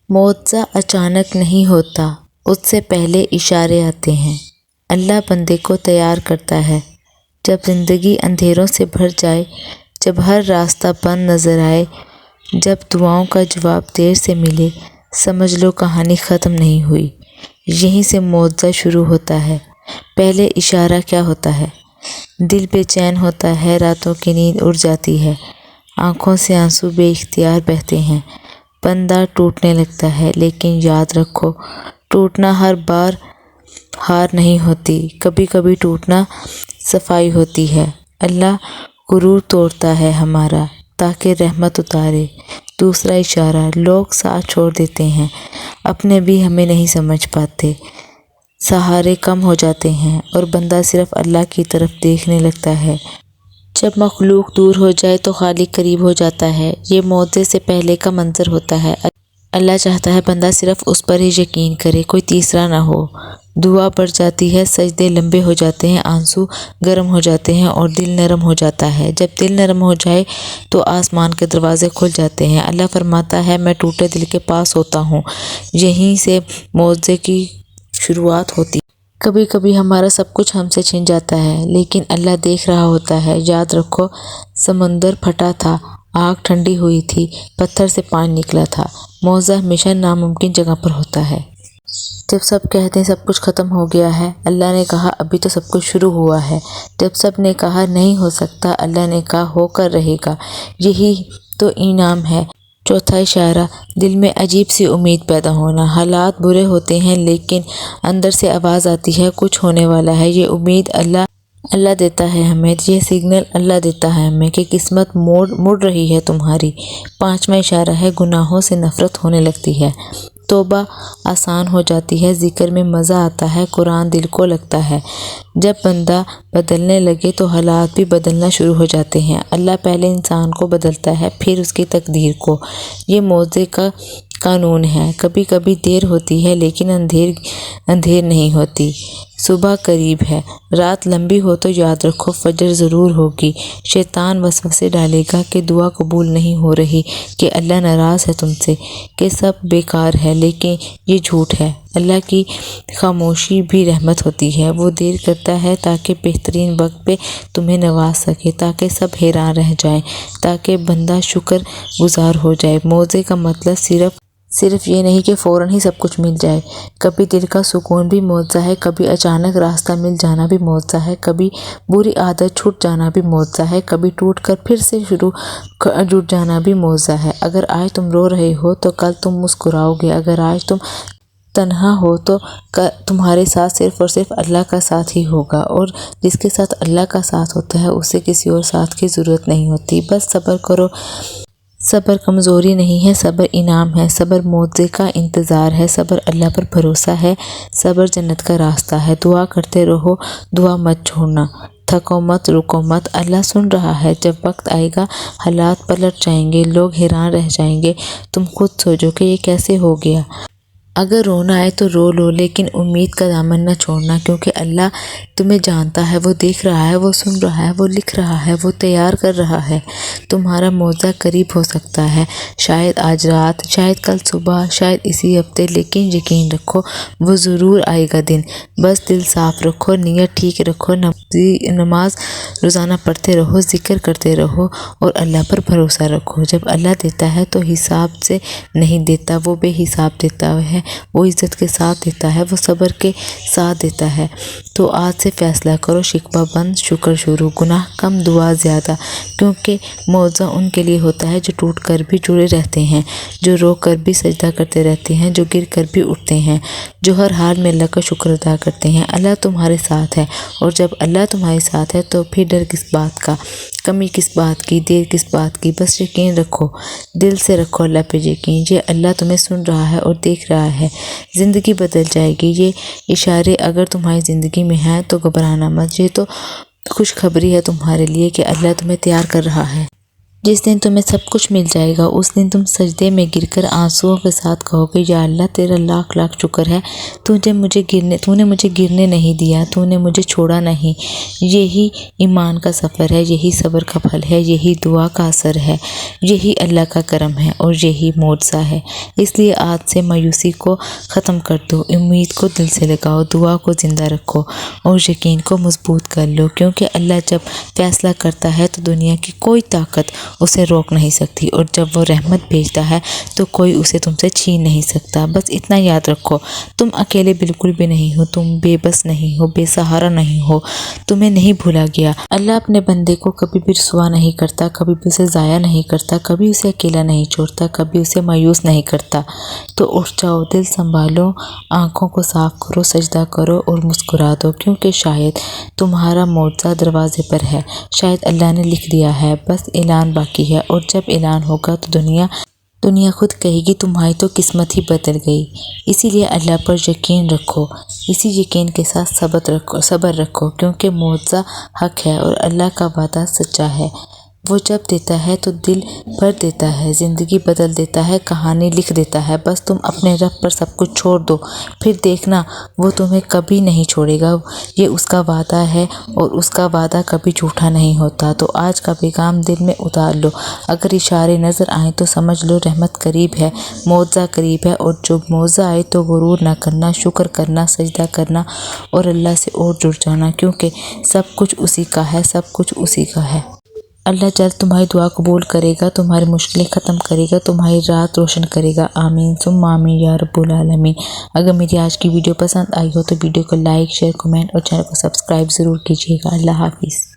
معجزہ اچانک نہیں ہوتا، اس سے پہلے اشارے آتے ہیں۔ اللہ بندے کو تیار کرتا ہے۔ جب زندگی اندھیروں سے بھر جائے، جب ہر راستہ بند نظر آئے، جب دعاؤں کا جواب دیر سے ملے، سمجھ لو کہانی ختم نہیں ہوئی، یہیں سے معجزہ شروع ہوتا ہے۔ پہلے اشارہ کیا ہوتا ہے؟ دل بے چین ہوتا ہے، راتوں کی نیند اڑ جاتی ہے، آنکھوں سے آنسو بے اختیار بہتے ہیں، بندہ ٹوٹنے لگتا ہے۔ لیکن یاد رکھو، ٹوٹنا ہر بار ہار نہیں ہوتی، کبھی کبھی ٹوٹنا صفائی ہوتی ہے۔ اللہ غرور توڑتا ہے ہمارا تاکہ رحمت اتارے۔ دوسرا اشارہ، لوگ ساتھ چھوڑ دیتے ہیں، اپنے بھی ہمیں نہیں سمجھ پاتے، سہارے کم ہو جاتے ہیں اور بندہ صرف اللہ کی طرف دیکھنے لگتا ہے۔ جب مخلوق دور ہو جائے تو خالق قریب ہو جاتا ہے۔ یہ معجزے سے پہلے کا منظر ہوتا ہے۔ اللہ چاہتا ہے بندہ صرف اس پر ہی یقین کرے، کوئی تیسرا نہ ہو۔ دعا بڑھ جاتی ہے، سجدے لمبے ہو جاتے ہیں، آنسو گرم ہو جاتے ہیں اور دل نرم ہو جاتا ہے۔ جب دل نرم ہو جائے تو آسمان کے دروازے کھل جاتے ہیں۔ اللہ فرماتا ہے میں ٹوٹے دل کے پاس ہوتا ہوں۔ یہیں سے معجزے کی شروعات ہوتی ہے۔ کبھی کبھی ہمارا سب کچھ ہم سے چھن جاتا ہے، لیکن اللہ دیکھ رہا ہوتا ہے۔ یاد رکھو، سمندر پھٹا تھا، آگ ٹھنڈی ہوئی تھی، پتھر سے پانی نکلا تھا۔ معجزہ ہمیشہ ناممکن جگہ پر ہوتا ہے۔ جب سب کہتے ہیں سب کچھ ختم ہو گیا ہے، اللہ نے کہا ابھی تو سب کچھ شروع ہوا ہے۔ جب سب نے کہا نہیں ہو سکتا، اللہ نے کہا ہو کر رہے گا۔ یہی تو انعام ہے۔ چوتھا اشارہ، دل میں عجیب سی امید پیدا ہونا۔ حالات برے ہوتے ہیں لیکن اندر سے آواز آتی ہے کچھ ہونے والا ہے۔ یہ امید اللہ دیتا ہے ہمیں، یہ سگنل اللہ دیتا ہے ہمیں کہ قسمت مڑ رہی ہے تمہاری۔ پانچواں اشارہ ہے، گناہوں سے نفرت ہونے لگتی ہے، توبہ آسان ہو جاتی ہے، ذکر میں مزہ آتا ہے، قرآن دل کو لگتا ہے۔ جب بندہ بدلنے لگے تو حالات بھی بدلنا شروع ہو جاتے ہیں۔ اللہ پہلے انسان کو بدلتا ہے، پھر اس کی تقدیر کو۔ یہ معجزے کا قانون ہے۔ کبھی کبھی دیر ہوتی ہے لیکن اندھیر نہیں ہوتی۔ صبح قریب ہے، رات لمبی ہو تو یاد رکھو فجر ضرور ہوگی۔ شیطان وسوسے ڈالے گا کہ دعا قبول نہیں ہو رہی، کہ اللہ ناراض ہے تم سے، کہ سب بیکار ہے، لیکن یہ جھوٹ ہے۔ اللہ کی خاموشی بھی رحمت ہوتی ہے۔ وہ دیر کرتا ہے تاکہ بہترین وقت پہ تمہیں نواز سکے، تاکہ سب حیران رہ جائیں، تاکہ بندہ شکر گزار ہو جائے۔ معجزے کا مطلب صرف یہ نہیں کہ فوراً ہی سب کچھ مل جائے۔ کبھی دل کا سکون بھی معجزہ ہے، کبھی اچانک راستہ مل جانا بھی معجزہ ہے، کبھی بری عادت چھوٹ جانا بھی معجزہ ہے، کبھی ٹوٹ کر پھر سے جڑ جانا بھی معجزہ ہے۔ اگر آج تم رو رہے ہو تو کل تم مسکراؤ گے۔ اگر آج تم تنہا ہو تو تمہارے ساتھ صرف اور صرف اللہ کا ساتھ ہی ہوگا، اور جس کے ساتھ اللہ کا ساتھ ہوتا ہے اسے کسی اور ساتھ کی ضرورت نہیں ہوتی۔ بس صبر کرو۔ صبر کمزوری نہیں ہے، صبر انعام ہے، صبر معجزے کا انتظار ہے، صبر اللہ پر بھروسہ ہے، صبر جنت کا راستہ ہے۔ دعا کرتے رہو، دعا مت چھوڑنا، تھکو مت، رکو مت، اللہ سن رہا ہے۔ جب وقت آئے گا حالات پلٹ جائیں گے، لوگ حیران رہ جائیں گے، تم خود سوچو کہ یہ کیسے ہو گیا۔ اگر رونا آئے تو رو لو، لیکن امید کا دامن نہ چھوڑنا، کیونکہ اللہ تمہیں جانتا ہے، وہ دیکھ رہا ہے، وہ سن رہا ہے، وہ لکھ رہا ہے، وہ تیار کر رہا ہے۔ تمہارا معجزہ قریب ہو سکتا ہے، شاید آج رات، شاید کل صبح، شاید اسی ہفتے، لیکن یقین رکھو وہ ضرور آئے گا دن۔ بس دل صاف رکھو، نیت ٹھیک رکھو، نماز روزانہ پڑھتے رہو، ذکر کرتے رہو اور اللہ پر بھروسہ رکھو۔ جب اللہ دیتا ہے تو حساب سے نہیں دیتا، وہ بے حساب دیتا ہے، وہ عزت کے ساتھ دیتا ہے، وہ صبر کے ساتھ دیتا ہے۔ تو آج سے فیصلہ کرو، شکوہ بند، شکر شروع، گناہ کم، دعا زیادہ، کیونکہ معجزہ ان کے لیے ہوتا ہے جو ٹوٹ کر بھی جڑے رہتے ہیں، جو رو کر بھی سجدہ کرتے رہتے ہیں، جو گر کر بھی اٹھتے ہیں، جو ہر حال میں اللہ کا شکر ادا کرتے ہیں۔ اللہ تمہارے ساتھ ہے، اور جب اللہ تمہارے ساتھ ہے تو پھر ڈر کس بات کا، کمی کس بات کی، دیر کس بات کی۔ بس یقین رکھو، دل سے رکھو اللہ پہ یقین، یہ اللہ تمہیں سن رہا ہے اور دیکھ رہا ہے۔ زندگی بدل جائے گی۔ یہ اشارے اگر تمہاری زندگی میں ہیں تو گھبرانا مت، یہ تو خوشخبری ہے تمہارے لیے کہ اللہ تمہیں تیار کر رہا ہے۔ جس دن تمہیں سب کچھ مل جائے گا اس دن تم سجدے میں گر کر آنسوؤں کے ساتھ کہو گے یا اللہ تیرا لاکھ لاکھ شکر ہے، تو نے مجھے گرنے نہیں دیا، تو نے مجھے چھوڑا نہیں۔ یہی ایمان کا سفر ہے، یہی صبر کا پھل ہے، یہی دعا کا اثر ہے، یہی اللہ کا کرم ہے اور یہی معجزہ ہے۔ اس لیے آج سے مایوسی کو ختم کر دو، امید کو دل سے لگاؤ، دعا کو زندہ رکھو اور یقین کو مضبوط کر لو، کیونکہ اللہ جب فیصلہ کرتا ہے تو دنیا کی کوئی طاقت اسے روک نہیں سکتی، اور جب وہ رحمت بھیجتا ہے تو کوئی اسے تم سے چھین نہیں سکتا۔ بس اتنا یاد رکھو، تم اکیلے بالکل بھی نہیں ہو، تم بے بس نہیں ہو، بے سہارا نہیں ہو، تمہیں نہیں بھولا گیا۔ اللہ اپنے بندے کو کبھی بھی رسوا نہیں کرتا، کبھی بھی اسے ضائع نہیں کرتا، کبھی اسے اکیلا نہیں چھوڑتا، کبھی اسے مایوس نہیں کرتا۔ تو اٹھ جاؤ، دل سنبھالو، آنکھوں کو صاف کرو، سجدہ کرو اور مسکرا دو، کیونکہ شاید تمہارا معجزہ دروازے پر ہے، شاید اللہ نے لکھ دیا ہے، بس اعلان باقی ہے، اور جب اعلان ہوگا تو دنیا خود کہے گی تمہاری تو قسمت ہی بدل گئی۔ اسی لیے اللہ پر یقین رکھو، اسی یقین کے ساتھ صبر رکھو، کیونکہ معجزہ حق ہے اور اللہ کا وعدہ سچا ہے۔ وہ جب دیتا ہے تو دل بھر دیتا ہے، زندگی بدل دیتا ہے، کہانی لکھ دیتا ہے۔ بس تم اپنے رب پر سب کچھ چھوڑ دو، پھر دیکھنا وہ تمہیں کبھی نہیں چھوڑے گا۔ یہ اس کا وعدہ ہے اور اس کا وعدہ کبھی جھوٹا نہیں ہوتا۔ تو آج کا پیغام دل میں اتار لو، اگر اشارے نظر آئیں تو سمجھ لو رحمت قریب ہے، معجزہ قریب ہے، اور جب معجزہ آئے تو غرور نہ کرنا، شکر کرنا، سجدہ کرنا اور اللہ سے اور جڑ جانا، کیونکہ سب کچھ اسی کا ہے، سب کچھ اسی کا ہے۔ اللہ جلد تمہاری دعا قبول کرے گا، تمہاری مشکلیں ختم کرے گا، تمہاری رات روشن کرے گا۔ آمین ثم آمین یا رب العالمین۔ اگر میری آج کی ویڈیو پسند آئی ہو تو ویڈیو کو لائک، شیئر، کمنٹ اور چینل کو سبسکرائب ضرور کیجیے گا۔ اللہ حافظ۔